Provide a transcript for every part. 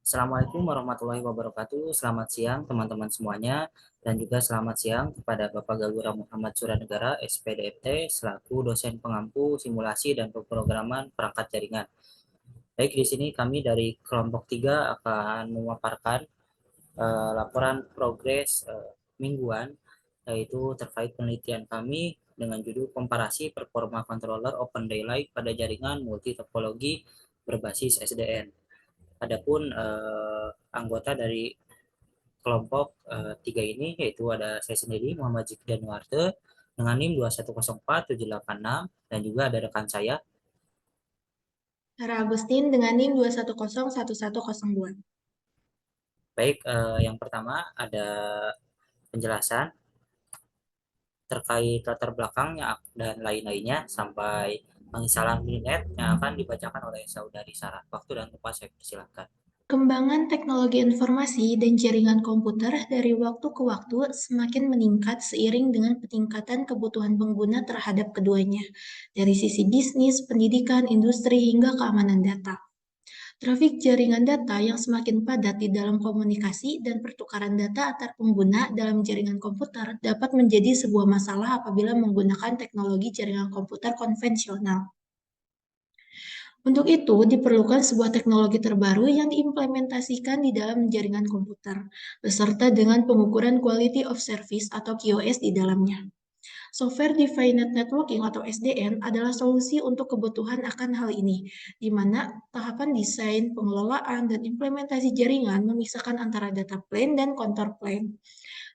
Assalamualaikum warahmatullahi wabarakatuh. Selamat siang teman-teman semuanya dan juga selamat siang kepada Bapak Galura Muhammad Suranegara, SPDFT, selaku dosen pengampu simulasi dan pemrograman perangkat jaringan. Baik, di sini kami dari kelompok 3 akan memaparkan laporan progres mingguan, yaitu terkait penelitian kami dengan judul komparasi performa controller Open Daylight pada jaringan multi topologi berbasis SDN. Adapun anggota dari kelompok 3 ini, yaitu ada saya sendiri Muhammad Zikri Danuarte dengan NIM 2104786, dan juga ada rekan saya. Sarah Agustin dengan NIM 2101102. Baik, yang pertama ada penjelasan terkait latar belakangnya dan lain-lainnya sampai penginstalan Mininet yang akan dibacakan oleh saudari Sarah. Waktu dan tempat saya persilakan. Kembangan teknologi informasi dan jaringan komputer dari waktu ke waktu semakin meningkat seiring dengan peningkatan kebutuhan pengguna terhadap keduanya, dari sisi bisnis, pendidikan, industri, hingga keamanan data. Trafik jaringan data yang semakin padat di dalam komunikasi dan pertukaran data antar pengguna dalam jaringan komputer dapat menjadi sebuah masalah apabila menggunakan teknologi jaringan komputer konvensional. Untuk itu, diperlukan sebuah teknologi terbaru yang diimplementasikan di dalam jaringan komputer, beserta dengan pengukuran Quality of Service atau QoS di dalamnya. Software Defined Networking atau SDN adalah solusi untuk kebutuhan akan hal ini, di mana tahapan desain, pengelolaan, dan implementasi jaringan memisahkan antara data plane dan contour plane.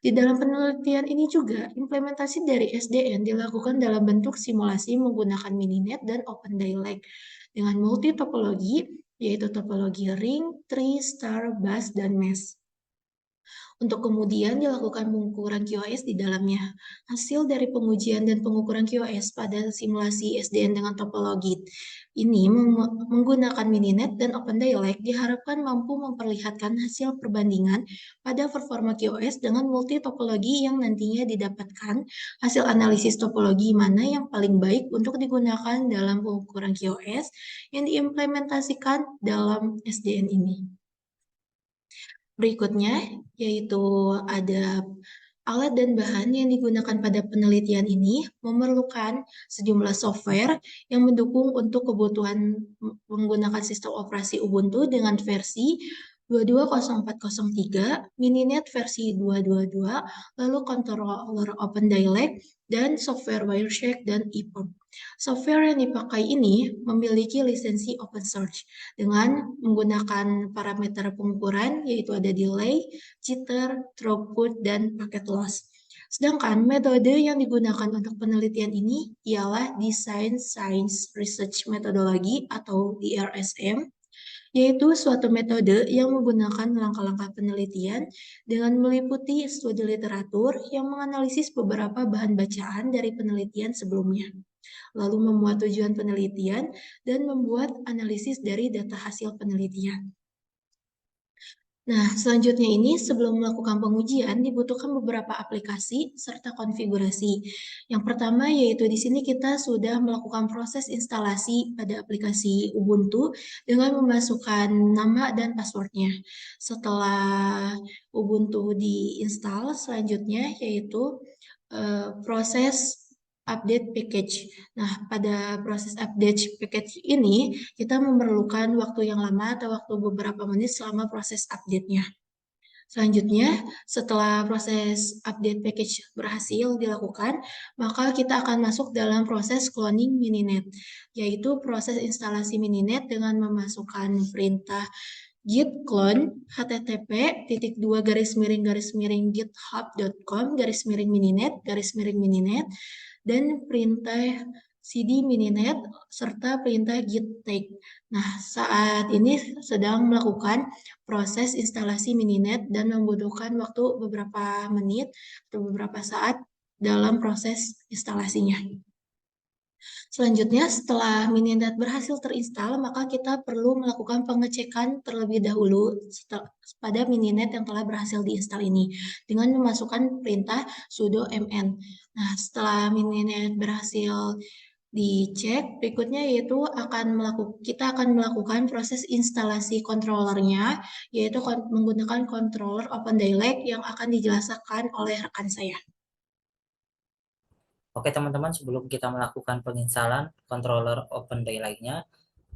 Di dalam penelitian ini juga, implementasi dari SDN dilakukan dalam bentuk simulasi menggunakan Mininet dan OpenDialect dengan multi topologi, yaitu topologi ring, tree, star, bus, dan mesh. Untuk kemudian dilakukan pengukuran QoS di dalamnya. Hasil dari pengujian dan pengukuran QoS pada simulasi SDN dengan topologi ini menggunakan Mininet dan OpenDialect diharapkan mampu memperlihatkan hasil perbandingan pada performa QoS dengan multi topologi yang nantinya didapatkan hasil analisis topologi mana yang paling baik untuk digunakan dalam pengukuran QoS yang diimplementasikan dalam SDN ini. Berikutnya, yaitu ada alat dan bahan yang digunakan pada penelitian ini memerlukan sejumlah software yang mendukung untuk kebutuhan menggunakan sistem operasi Ubuntu dengan versi 220403, Mininet versi 222, lalu controller OpenDialect, dan software Wireshark dan EPUB. Software yang dipakai ini memiliki lisensi open source dengan menggunakan parameter pengukuran yaitu ada delay, jitter, throughput, dan packet loss. Sedangkan metode yang digunakan untuk penelitian ini ialah Design Science Research Methodology atau DRSM, yaitu suatu metode yang menggunakan langkah-langkah penelitian dengan meliputi studi literatur yang menganalisis beberapa bahan bacaan dari penelitian sebelumnya, lalu memuat tujuan penelitian dan membuat analisis dari data hasil penelitian. Nah, selanjutnya ini sebelum melakukan pengujian dibutuhkan beberapa aplikasi serta konfigurasi. Yang pertama yaitu di sini kita sudah melakukan proses instalasi pada aplikasi Ubuntu dengan memasukkan nama dan passwordnya. Setelah Ubuntu diinstal, selanjutnya yaitu proses update package. Nah, pada proses update package ini, kita memerlukan waktu yang lama atau waktu beberapa menit selama proses update-nya. Selanjutnya, setelah proses update package berhasil dilakukan, maka kita akan masuk dalam proses cloning Mininet, yaitu proses instalasi Mininet dengan memasukkan perintah git clone http://github.com/mininet/mininet dan perintah cd mininet serta perintah git take. Nah, saat ini sedang melakukan proses instalasi Mininet dan membutuhkan waktu beberapa menit atau beberapa saat dalam proses instalasinya. Selanjutnya, setelah Mininet berhasil terinstall, maka kita perlu melakukan pengecekan terlebih dahulu pada Mininet yang telah berhasil diinstal ini dengan memasukkan perintah sudo mn. Nah, setelah Mininet berhasil dicek. Berikutnya yaitu kita akan melakukan proses instalasi controllernya, yaitu menggunakan controller OpenDialect yang akan dijelaskan oleh rekan saya. Oke teman-teman, sebelum kita melakukan penginstalan controller OpenDaylight-nya,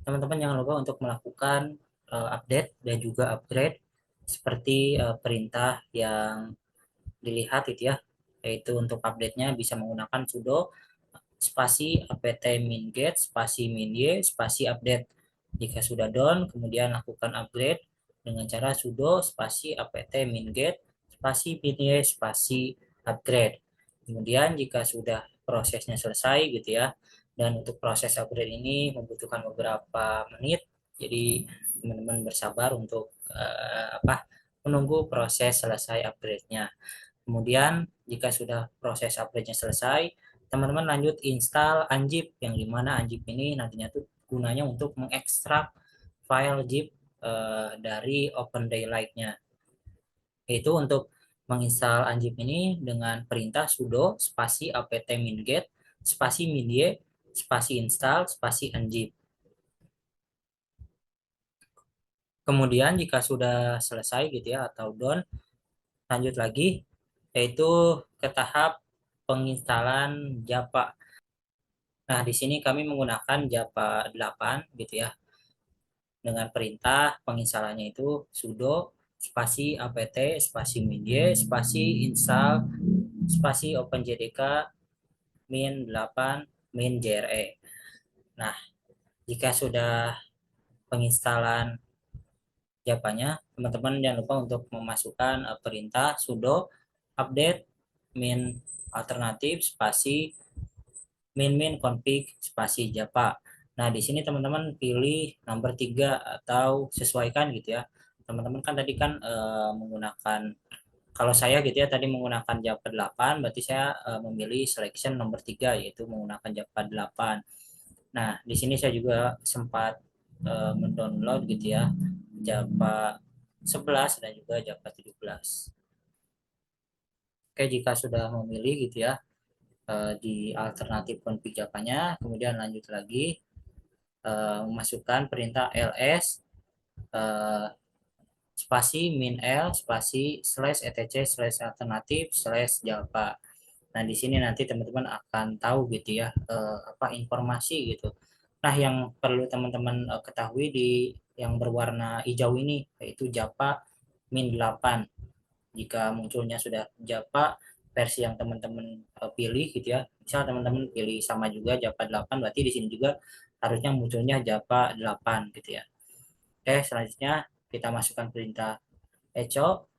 teman-teman jangan lupa untuk melakukan update dan juga upgrade seperti perintah yang dilihat itu ya, yaitu untuk update-nya bisa menggunakan sudo spasi apt min-get spasi min-y spasi update. Jika sudah done, kemudian lakukan upgrade dengan cara sudo spasi apt min-get spasi min-y spasi upgrade. Kemudian jika sudah prosesnya selesai gitu ya, dan untuk proses upgrade ini membutuhkan beberapa menit, jadi teman-teman bersabar untuk menunggu proses selesai upgrade-nya. Kemudian jika sudah proses upgrade-nya selesai, teman-teman lanjut install unzip, yang dimana unzip ini nantinya tuh gunanya untuk mengekstrak file zip dari OpenDaylight-nya. Yaitu untuk menginstal unzip ini dengan perintah sudo spasi apt min-get spasi min-y spasi install spasi unzip. Kemudian jika sudah selesai gitu ya atau done, lanjut lagi yaitu ke tahap penginstalan Java. Nah, di sini kami menggunakan Java 8 gitu ya. Dengan perintah penginstalannya itu sudo spasi apt spasi min-y spasi install spasi openjdk min 8 min jre. Nah, jika sudah penginstalan Java-nya, teman-teman jangan lupa untuk memasukkan perintah sudo update min alternatif spasi min config spasi Java. Nah, di sini teman-teman pilih nomor 3 atau sesuaikan gitu ya. Teman-teman kan tadi kan menggunakan, kalau saya gitu ya tadi menggunakan Java 8, berarti saya memilih selection nomor 3 yaitu menggunakan Java 8. Nah, di sini saya juga sempat mendownload gitu ya Java 11 dan juga Java 17. Oke, jika sudah memilih gitu ya di alternatif config Java-nya, kemudian lanjut lagi memasukkan perintah ls eh, spasi min l spasi slash etc slash alternatif slash java. Nah, di sini nanti teman-teman akan tahu gitu ya apa informasi gitu. Nah, yang perlu teman-teman ketahui di yang berwarna hijau ini yaitu Java min 8. Jika munculnya sudah Java versi yang teman-teman pilih gitu ya. Misal teman-teman pilih sama juga Java 8, berarti di sini juga harusnya munculnya Java 8 gitu ya. Oke, selanjutnya kita masukkan perintah echo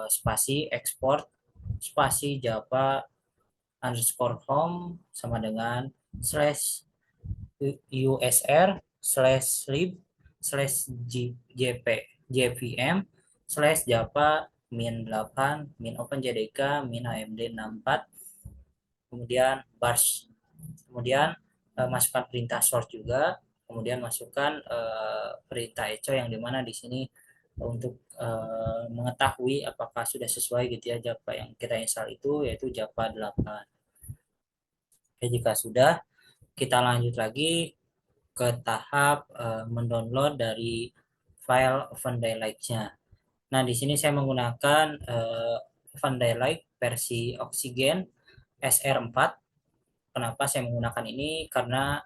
spasi export spasi Java underscore home sama dengan slash usr slash lib slash jp jvm slash java min 8 min openjdk min amd 64 kemudian bars, kemudian masukkan perintah source juga, kemudian masukkan perintah echo yang dimana di sini untuk mengetahui apakah sudah sesuai gitu ya Java yang kita install itu yaitu Java 8. Oke, jika sudah, kita lanjut lagi ke tahap mendownload dari file OpenDaylight-nya. Nah, di sini saya menggunakan OpenDaylight versi Oxygen SR4. Kenapa saya menggunakan ini? Karena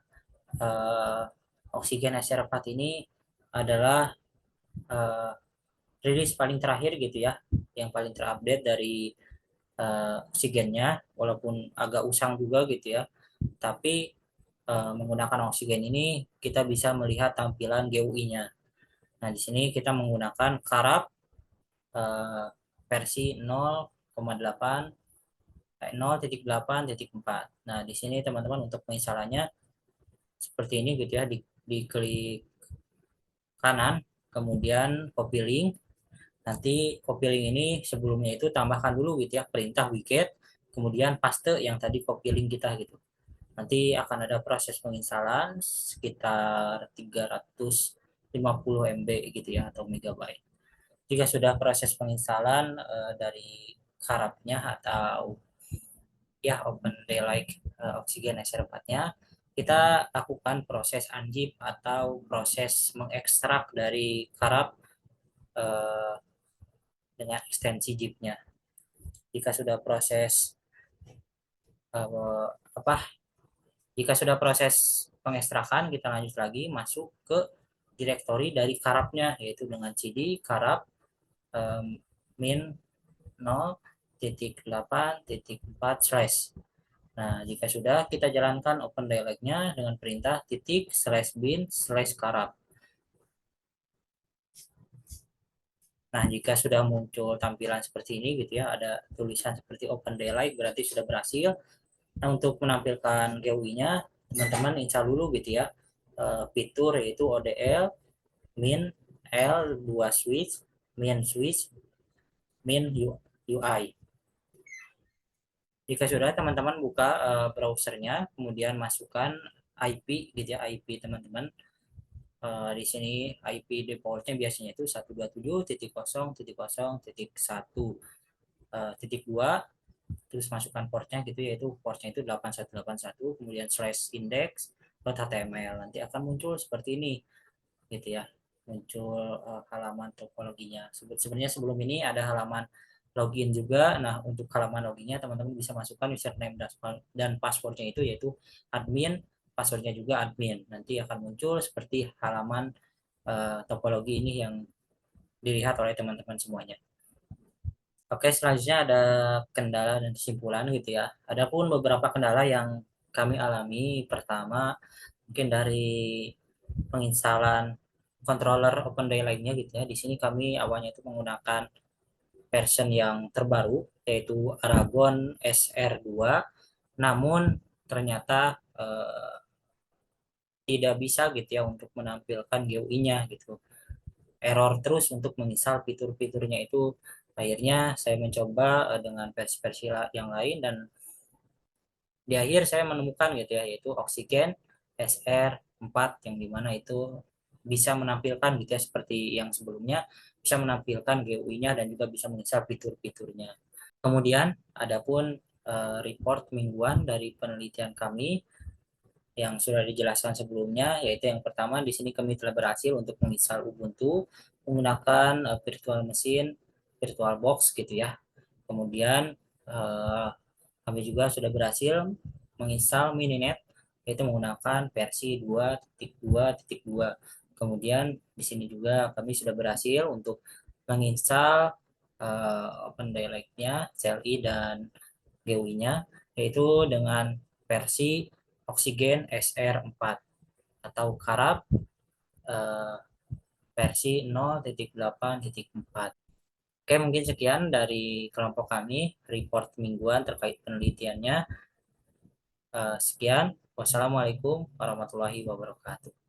uh, Oxygen SR4 ini adalah uh, rilis paling terakhir gitu ya, yang paling terupdate dari Oxygennya, walaupun agak usang juga gitu ya, tapi menggunakan Oxygen ini kita bisa melihat tampilan GUI-nya. Nah, di sini kita menggunakan Karab versi 0,8 0.8.4. Nah, di sini teman-teman untuk penginstalannya seperti ini gitu ya, diklik kanan, kemudian copy link. Nanti copy link ini sebelumnya itu tambahkan dulu gitu ya perintah widget, kemudian paste yang tadi copy link kita gitu. Nanti akan ada proses penginstalan sekitar 350 MB gitu ya atau megabyte. Jika sudah proses penginstalan dari karabnya atau ya open daylight oksigen SR4-nya, kita lakukan proses unzip atau proses mengekstrak dari karab eh, dengan ekstensi zipnya. Jika sudah proses eh, apa? Jika sudah proses pengekstrakan, kita lanjut lagi masuk ke direktori dari karabnya, yaitu dengan cd karab um, min 0.8.4 slash. Nah, jika sudah, kita jalankan open dialognya dengan perintah titik slash bin slash karab. Nah, jika sudah muncul tampilan seperti ini gitu ya, ada tulisan seperti open daylight berarti sudah berhasil. Nah, untuk menampilkan GUI-nya, teman-teman install dulu gitu ya. Fitur yaitu ODL min L 2 switch min UI. Jika sudah, teman-teman buka browsernya, kemudian masukkan IP gitu ya, IP teman-teman. Di sini IP defaultnya biasanya itu 127.0.0.1 titik 2, terus masukkan portnya gitu, yaitu portnya itu 8181, kemudian slash index.html, nanti akan muncul seperti ini gitu ya, muncul halaman topologinya. Sebenarnya sebelum ini ada halaman login juga. Nah, untuk halaman loginnya teman-teman bisa masukkan username dan passwordnya itu yaitu admin, passwordnya juga admin. Nanti akan muncul seperti halaman topologi ini yang dilihat oleh teman-teman semuanya. Oke, selanjutnya ada kendala dan kesimpulan gitu ya. Adapun beberapa kendala yang kami alami, pertama mungkin dari penginstalan controller OpenDay lainnya gitu ya. Di sini kami awalnya itu menggunakan version yang terbaru yaitu Aragon SR2, namun ternyata tidak bisa gitu ya untuk menampilkan GUI-nya gitu. Error terus untuk menginstal fitur-fiturnya itu. Akhirnya saya mencoba dengan versi-versi yang lain, dan di akhir saya menemukan gitu ya, yaitu Oxygen SR4 yang dimana itu bisa menampilkan gitu ya seperti yang sebelumnya, bisa menampilkan GUI-nya dan juga bisa menginstal fitur-fiturnya. Kemudian adapun report mingguan dari penelitian kami yang sudah dijelaskan sebelumnya, yaitu yang pertama di sini kami telah berhasil untuk menginstal Ubuntu menggunakan virtual machine, VirtualBox gitu ya. Kemudian kami juga sudah berhasil menginstal Mininet yaitu menggunakan versi 2.2.2. Kemudian di sini juga kami sudah berhasil untuk menginstal OpenDialect-nya, CLI dan GUI-nya yaitu dengan versi Oxygen SR4 atau Karab eh, versi 0.8.4. Oke, mungkin sekian dari kelompok kami, report mingguan terkait penelitiannya. Sekian, wassalamualaikum warahmatullahi wabarakatuh.